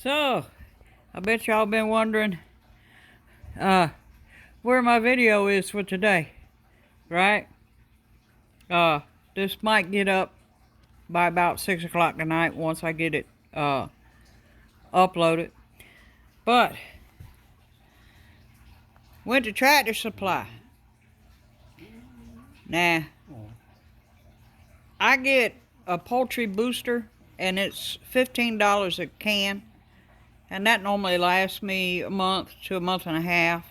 So, I bet y'all been wondering where my video is for today, right? This might get up by about 6 o'clock tonight once I get it uploaded. But, went to Tractor Supply. Now, I get a poultry booster and it's $15 a can. And that normally lasts me a month to a month and a half.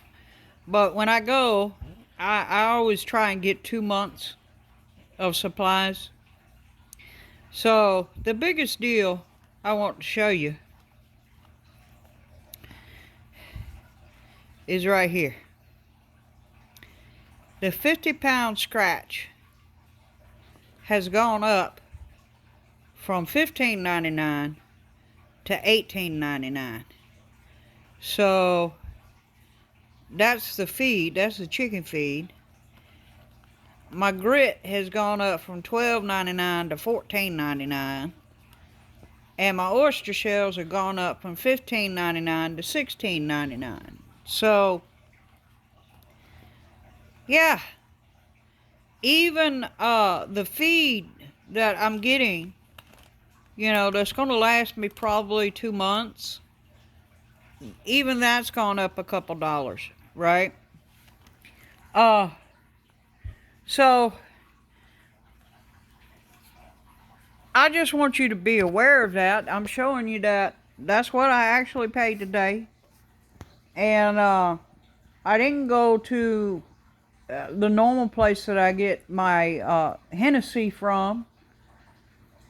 But when I go, I always try and get 2 months of supplies. So the biggest deal I want to show you is right here. The 50-pound scratch has gone up from $15.99 to $18.99. So that's the feed, that's the chicken feed. My grit has gone up from $12.99 to $14.99. And my oyster shells have gone up from $15.99 to $16.99. So yeah, even the feed that I'm getting, you know, that's going to last me probably 2 months, even that's gone up a couple dollars, right? So I just want you to be aware of that. I'm showing you that that's what I actually paid today. And I didn't go to the normal place that I get my Hennessy from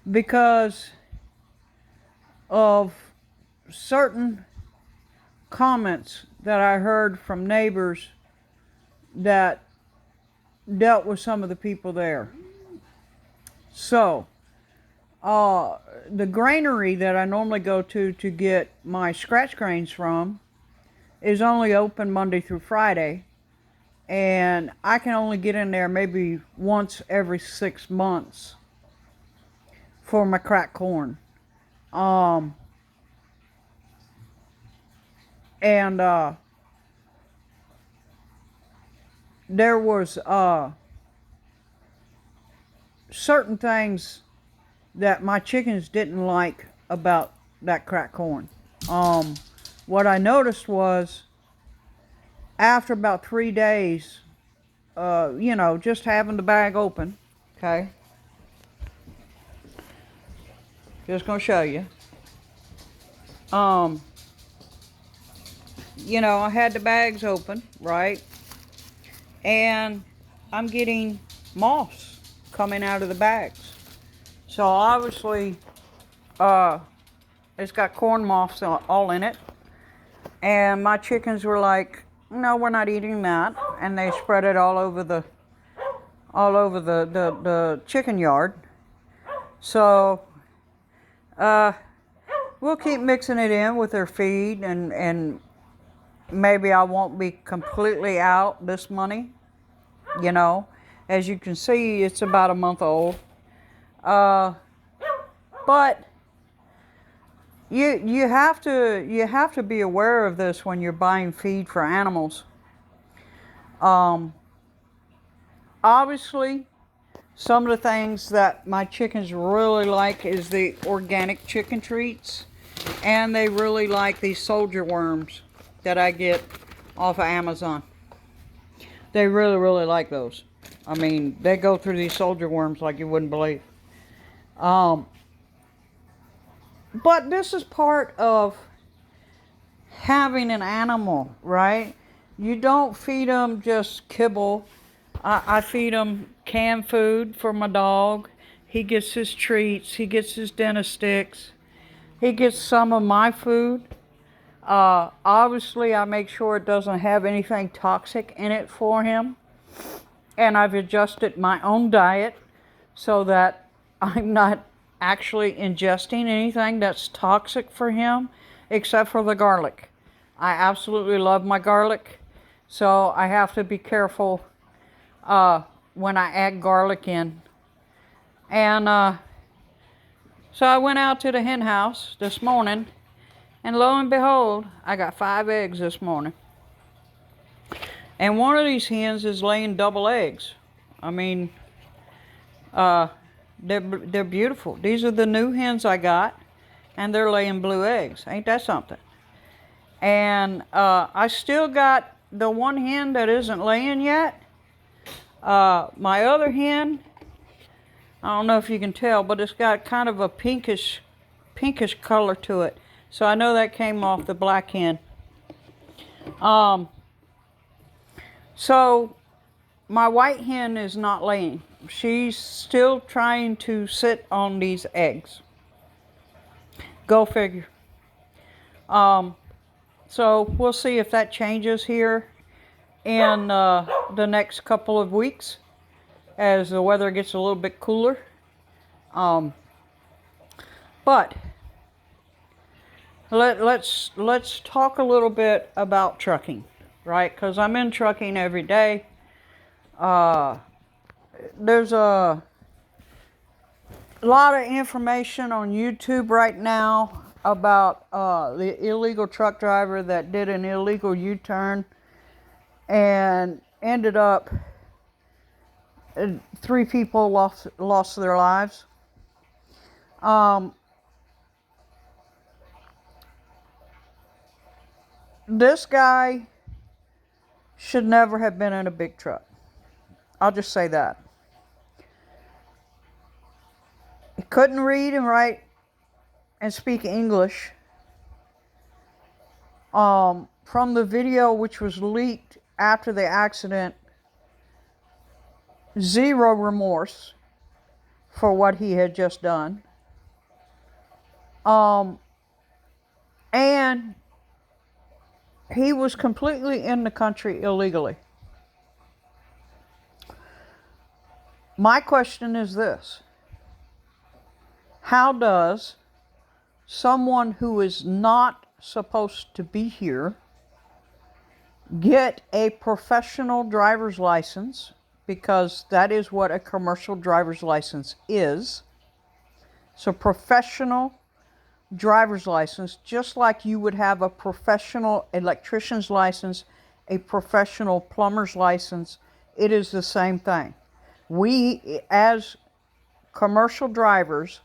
because of certain comments that I heard from neighbors that dealt with some of the people there. So, the granary that I normally go to get my scratch grains from is only open Monday through Friday. And I can only get in there maybe once every 6 months for my cracked corn. There was certain things that my chickens didn't like about that cracked corn. What I noticed was after about 3 days, you know, just having the bag open, okay? Just gonna show you. You know, I had the bags open, right? And I'm getting moths coming out of the bags. So obviously, it's got corn moths all in it. And my chickens were like, no, we're not eating that. And they spread it all over the chicken yard. So we'll keep mixing it in with their feed, and maybe I won't be completely out this money. You know, as you can see, it's about a month old. But you have to be aware of this when you're buying feed for animals. Obviously, some of the things that my chickens really like is the organic chicken treats, and they really like these soldier worms that I get off of Amazon. They really like those. I mean, they go through these soldier worms like you wouldn't believe. But this is part of having an animal, right? You don't feed them just kibble. I feed them canned food for my dog. He gets his treats. He gets his dinner sticks. He gets some of my food. Obviously, I make sure it doesn't have anything toxic in it for him. And I've adjusted my own diet so that I'm not actually ingesting anything that's toxic for him, except for the garlic. I absolutely love my garlic, so I have to be careful when I add garlic in. And so I went out to the hen house this morning And lo and behold, I got 5 eggs this morning. And one of these hens is laying double eggs. I mean, they're beautiful. These are the new hens I got, and they're laying blue eggs. Ain't that something? And I still got the one hen that isn't laying yet. My other hen, I don't know if you can tell, but it's got kind of a pinkish color to it. So I know that came off the black hen. So my white hen is not laying. She's still trying to sit on these eggs. Go figure. So we'll see if that changes here in the next couple of weeks as the weather gets a little bit cooler. But let's talk a little bit about trucking, right? Because I'm in trucking every day. There's a lot of information on YouTube right now about the illegal truck driver that did an illegal U-turn and ended up 3 people lost their lives. This guy should never have been in a big truck. I'll just say that. He couldn't read and write and speak English. From the video which was leaked after the accident, 0 remorse for what he had just done. And he was completely in the country illegally. My question is this: how does someone who is not supposed to be here get a professional driver's license, because that is what a commercial driver's license is? So professional driver's license, just like you would have a professional electrician's license, a professional plumber's license, it is the same thing. We, as commercial drivers,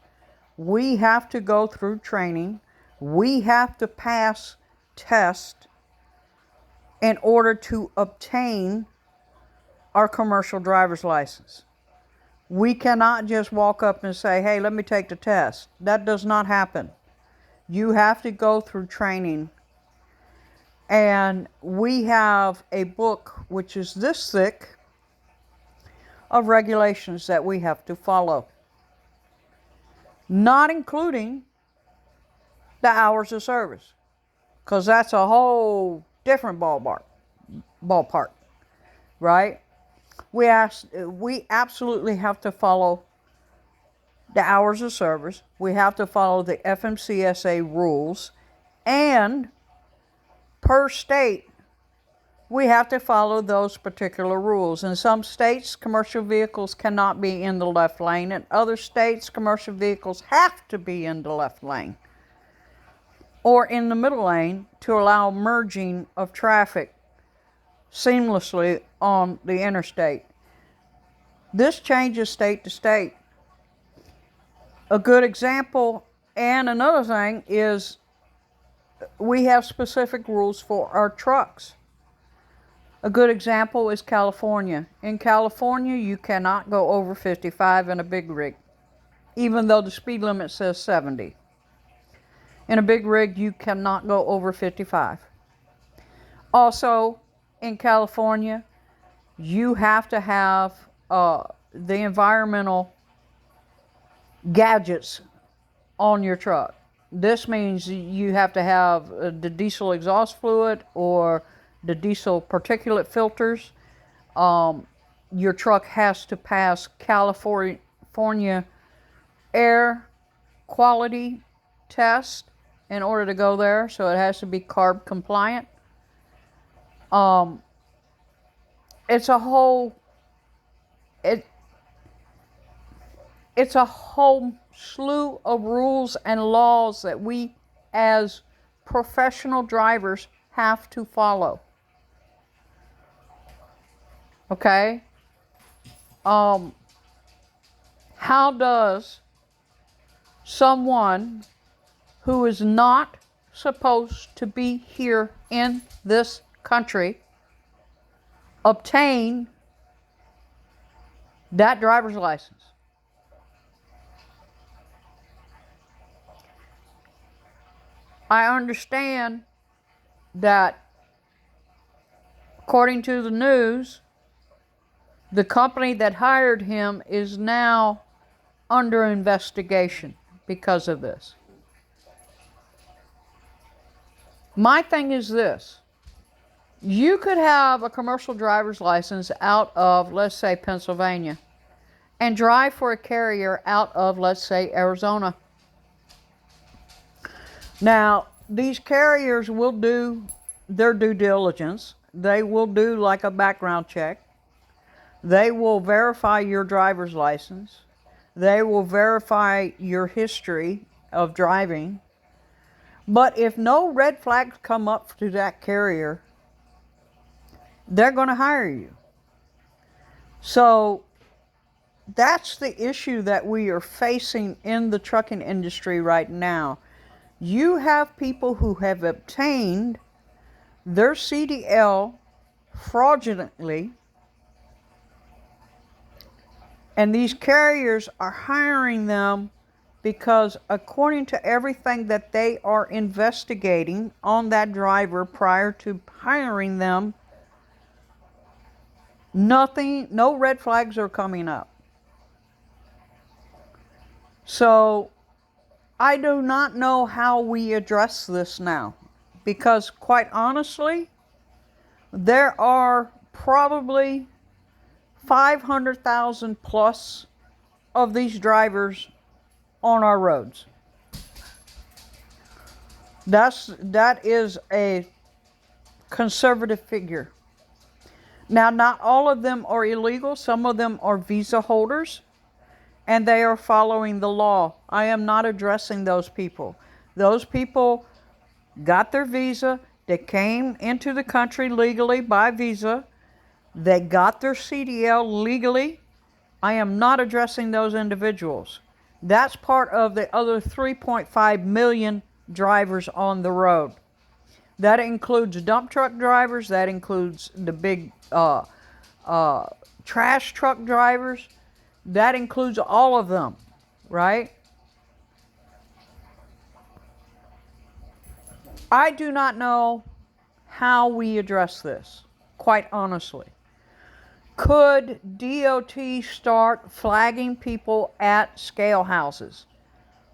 we have to go through training. We have to pass tests in order to obtain our commercial driver's license. We cannot just walk up and say, hey, let me take the test. That does not happen. You have to go through training. And we have a book which is this thick of regulations that we have to follow, not including the hours of service, because that's a whole different ballpark, right? We absolutely have to follow the hours of service. We have to follow the FMCSA rules, and per state, we have to follow those particular rules. In some states, commercial vehicles cannot be in the left lane. In other states, commercial vehicles have to be in the left lane or in the middle lane to allow merging of traffic seamlessly on the interstate. This changes state to state. A good example, and another thing, is we have specific rules for our trucks. A good example is California. In California, you cannot go over 55 in a big rig, even though the speed limit says 70. In a big rig, you cannot go over 55. Also, in California, you have to have the environmental gadgets on your truck. This means you have to have the diesel exhaust fluid or the diesel particulate filters. Your truck has to pass California air quality test in order to go there, so it has to be CARB compliant. It's a whole slew of rules and laws that we as professional drivers have to follow. Okay? How does someone who is not supposed to be here in this country obtain that driver's license? I understand that, according to the news, the company that hired him is now under investigation because of this. My thing is this. You could have a commercial driver's license out of, let's say, Pennsylvania, and drive for a carrier out of, let's say, Arizona. Now, these carriers will do their due diligence. They will do like a background check. They will verify your driver's license. They will verify your history of driving. But if no red flags come up to that carrier, they're going to hire you. So that's the issue that we are facing in the trucking industry right now. You have people who have obtained their CDL fraudulently, and these carriers are hiring them because, according to everything that they are investigating on that driver prior to hiring them, no red flags are coming up. So I do not know how we address this now, because quite honestly, there are probably 500,000 plus of these drivers on our roads. That is a conservative figure. Now, not all of them are illegal. Some of them are visa holders, and they are following the law. I am not addressing those people. Those people got their visa. They came into the country legally by visa. They got their CDL legally. I am not addressing those individuals. That's part of the other 3.5 million drivers on the road. That includes dump truck drivers. That includes the big trash truck drivers. That includes all of them, right? I do not know how we address this, quite honestly. Could DOT start flagging people at scale houses?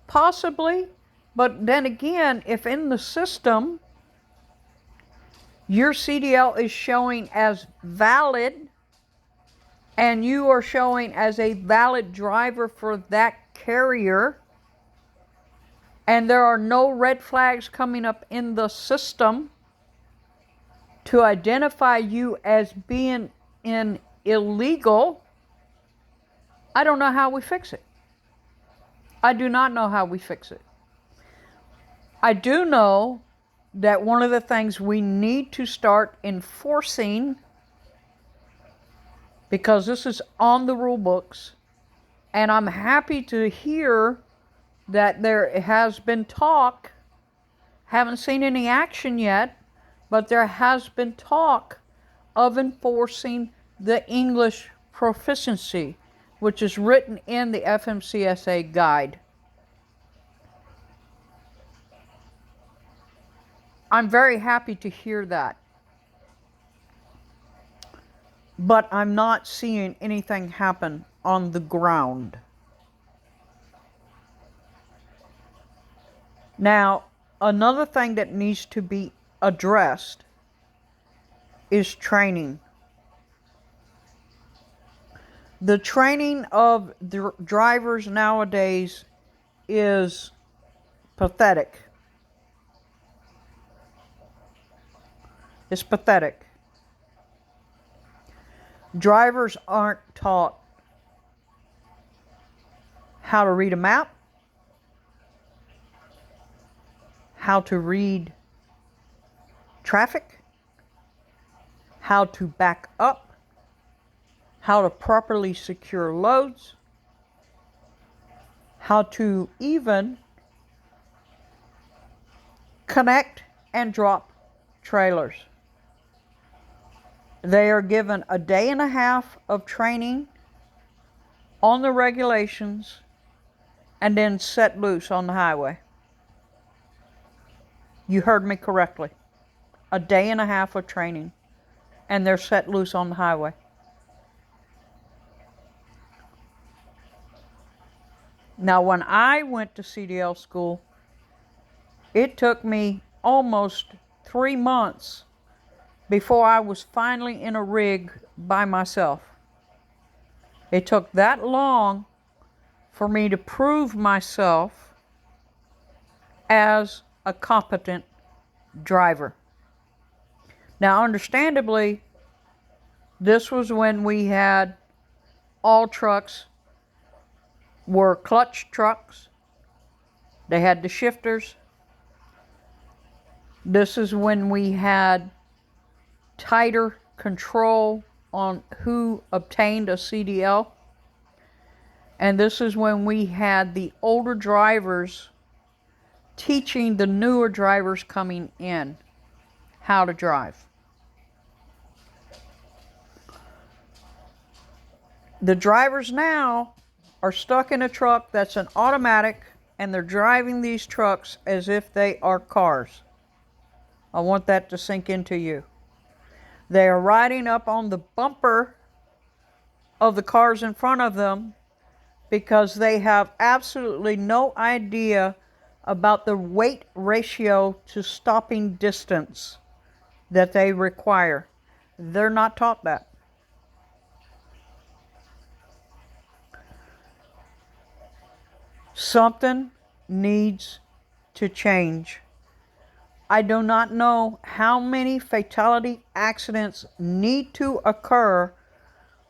Possibly, but then again, if in the system your CDL is showing as valid and you are showing as a valid driver for that carrier, and there are no red flags coming up in the system to identify you as being illegal, I don't know how we fix it. I do not know how we fix it. I do know that one of the things we need to start enforcing, because this is on the rule books, and I'm happy to hear that there has been talk, haven't seen any action yet, but there has been talk of enforcing the English proficiency, which is written in the FMCSA guide. I'm very happy to hear that. But I'm not seeing anything happen on the ground. Now, another thing that needs to be addressed is training. The training of the drivers nowadays is pathetic. It's pathetic. Drivers aren't taught how to read a map, how to read traffic, how to back up, how to properly secure loads, how to even connect and drop trailers. They are given a day and a half of training on the regulations and then set loose on the highway. You heard me correctly. A day and a half of training and they're set loose on the highway. Now, when I went to CDL school, it took me almost 3 months before I was finally in a rig by myself. It took that long for me to prove myself as a competent driver. Now, understandably, this was when we had all trucks were clutch trucks. They had the shifters. This is when we had tighter control on who obtained a CDL. And this is when we had the older drivers teaching the newer drivers coming in how to drive. The drivers now are stuck in a truck that's an automatic, and they're driving these trucks as if they are cars. I want that to sink into you. They are riding up on the bumper of the cars in front of them because they have absolutely no idea about the weight ratio to stopping distance that they require. They're not taught that. Something needs to change. I do not know how many fatality accidents need to occur,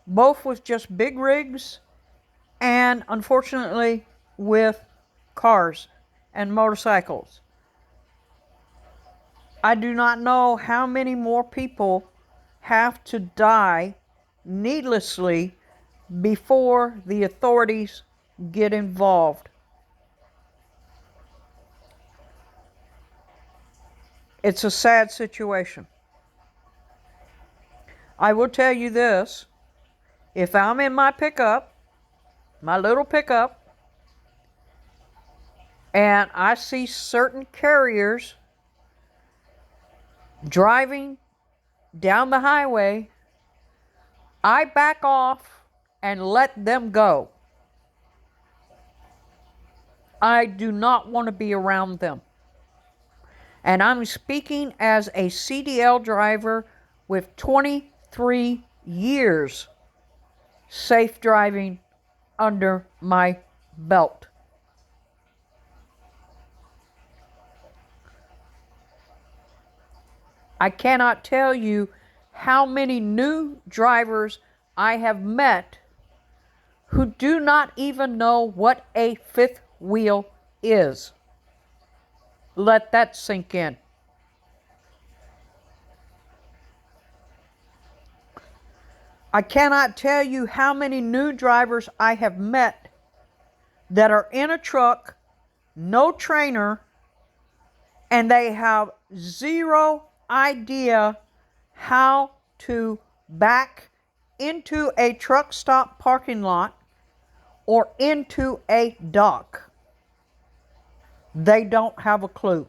both with just big rigs and, unfortunately, with cars and motorcycles. I do not know how many more people have to die needlessly before the authorities get involved. It's a sad situation. I will tell you this. If I'm in my pickup, my little pickup, and I see certain carriers driving down the highway, I back off and let them go. I do not want to be around them. And I'm speaking as a CDL driver with 23 years safe driving under my belt. I cannot tell you how many new drivers I have met who do not even know what a fifth wheel is. Let that sink in. I cannot tell you how many new drivers I have met that are in a truck, no trainer, and they have zero idea how to back into a truck stop parking lot or into a dock. They don't have a clue.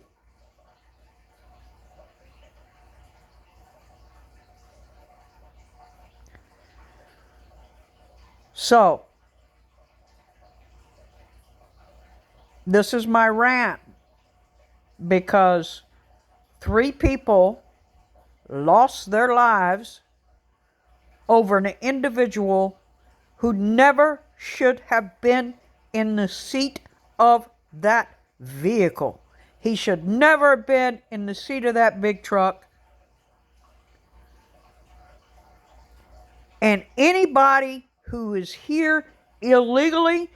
So, this is my rant because 3 people lost their lives over an individual who never should have been in the seat of that vehicle. He should never have been in the seat of that big truck. And anybody who is here illegally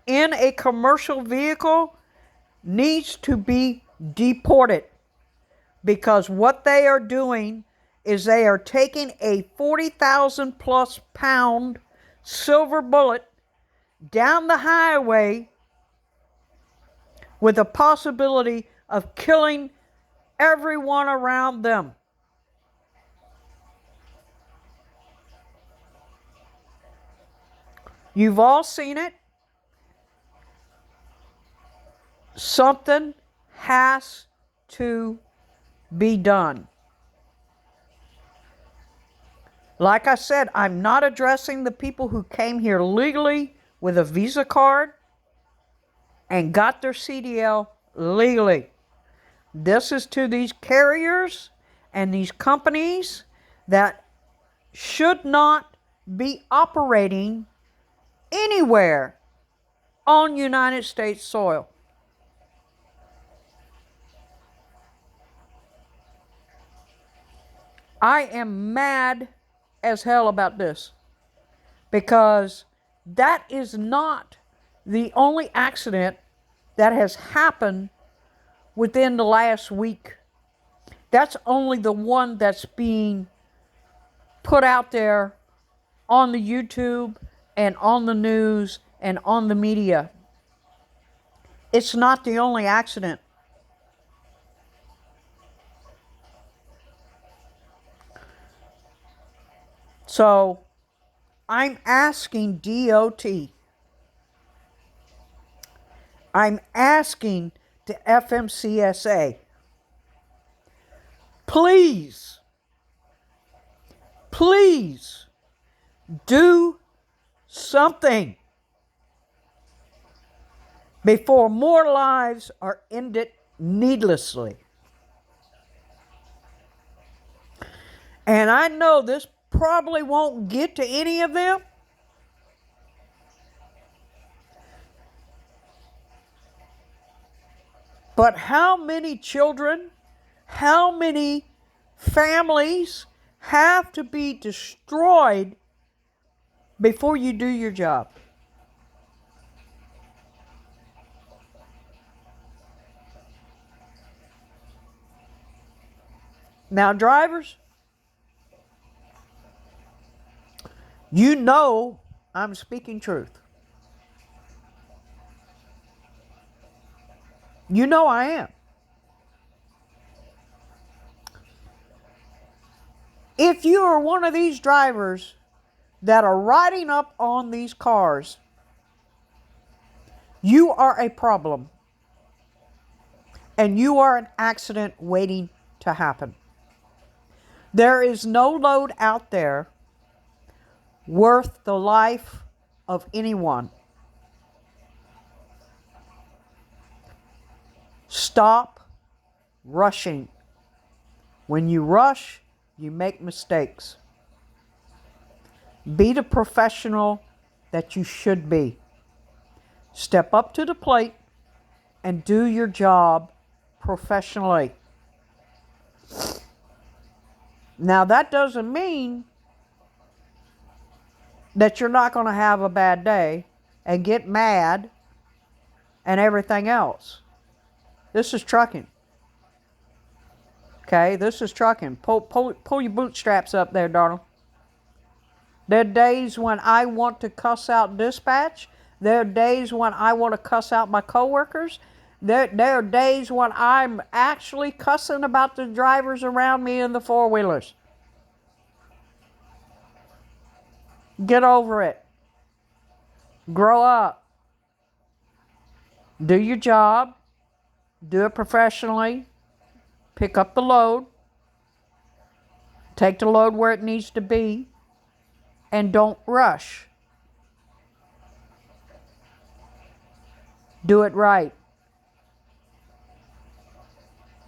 in a commercial vehicle needs to be deported. because what they are doing is they are taking a 40,000 plus pound silver bullet down the highway with the possibility of killing everyone around them. You've all seen it. Something has to be done. Like I said, I'm not addressing the people who came here legally with a Visa card and got their CDL legally. This is to these carriers and these companies that should not be operating anywhere on United States soil. I am mad as hell about this because that is not the only accident that has happened within the last week. That's only the one that's being put out there on the YouTube and on the news and on the media. It's not the only accident. So I'm asking DOT, I'm asking the FMCSA, please do something before more lives are ended needlessly. And I know this probably won't get to any of them, but how many children, how many families have to be destroyed before you do your job? Now, drivers, you know I'm speaking truth. You know I am. If you are one of these drivers that are riding up on these cars, you are a problem. And you are an accident waiting to happen. There is no load out there worth the life of anyone. Stop rushing. When you rush, you make mistakes. Be the professional that you should be. Step up to the plate and do your job professionally. Now, that doesn't mean that you're not going to have a bad day and get mad and everything else. This is trucking. Okay, this is trucking. Pull your bootstraps up there, darling. There are days when I want to cuss out dispatch. There are days when I want to cuss out my coworkers. There are days when I'm actually cussing about the drivers around me in the four-wheelers. Get over it. Grow up. Do your job. Do it professionally. Pick up the load. Take the load where it needs to be. And don't rush. Do it right.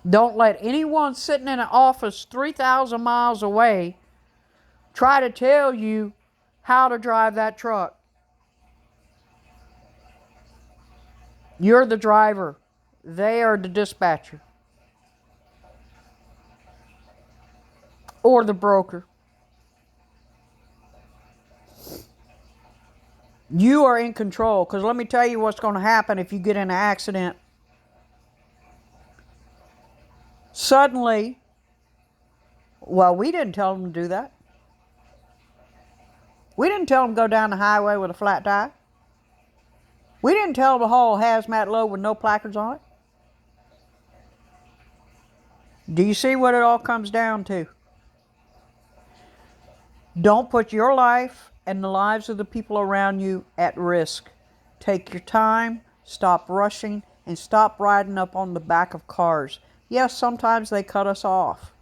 Don't let anyone sitting in an office 3,000 miles away try to tell you how to drive that truck. You're the driver. They are the dispatcher. Or the broker. You are in control, because let me tell you what's going to happen if you get in an accident. Suddenly, well, we didn't tell them to do that. We didn't tell them to go down the highway with a flat tire. We didn't tell them to haul a hazmat load with no placards on it. Do you see what it all comes down to? Don't put your life and the lives of the people around you at risk. Take your time, stop rushing, and stop riding up on the back of cars. Yes, sometimes they cut us off.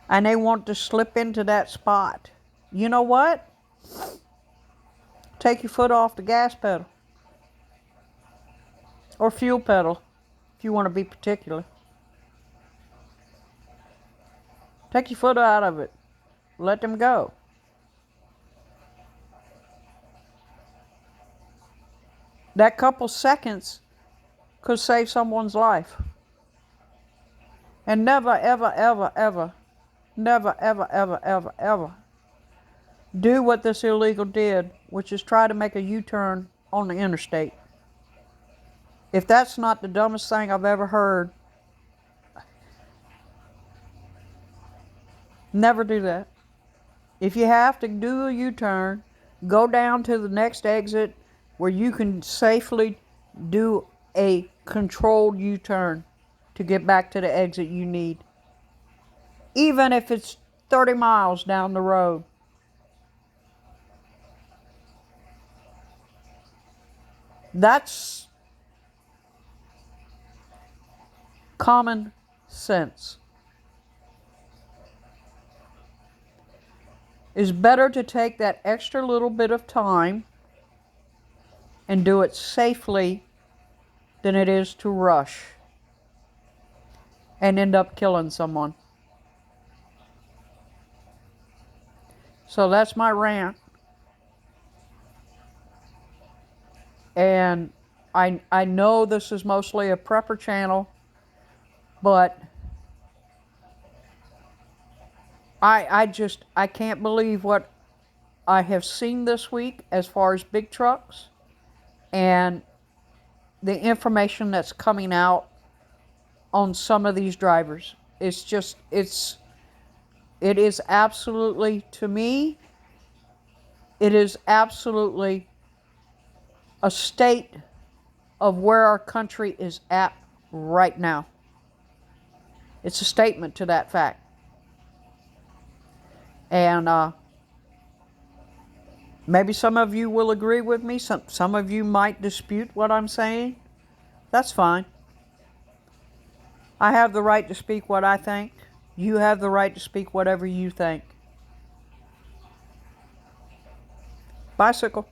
And they want to slip into that spot. You know what? Take your foot off the gas pedal. Or fuel pedal, if you want to be particular. Take your foot out of it. Let them go. That couple seconds could save someone's life. And never, ever, ever, ever, never, ever, ever, ever, ever do what this illegal did, which is try to make a U-turn on the interstate. If that's not the dumbest thing I've ever heard, never do that. If you have to do a U-turn, go down to the next exit where you can safely do a controlled U-turn to get back to the exit you need. Even if it's 30 miles down the road. That's common sense. It's better to take that extra little bit of time and do it safely than it is to rush and end up killing someone. So that's my rant. And I know this is mostly a prepper channel, but I can't believe what I have seen this week as far as big trucks and the information that's coming out on some of these drivers. It's just, it is absolutely, to me, it is absolutely a state of where our country is at right now. It's a statement to that fact. And maybe some of you will agree with me. Some of you might dispute what I'm saying. That's fine. I have the right to speak what I think. You have the right to speak whatever you think. Bicycle.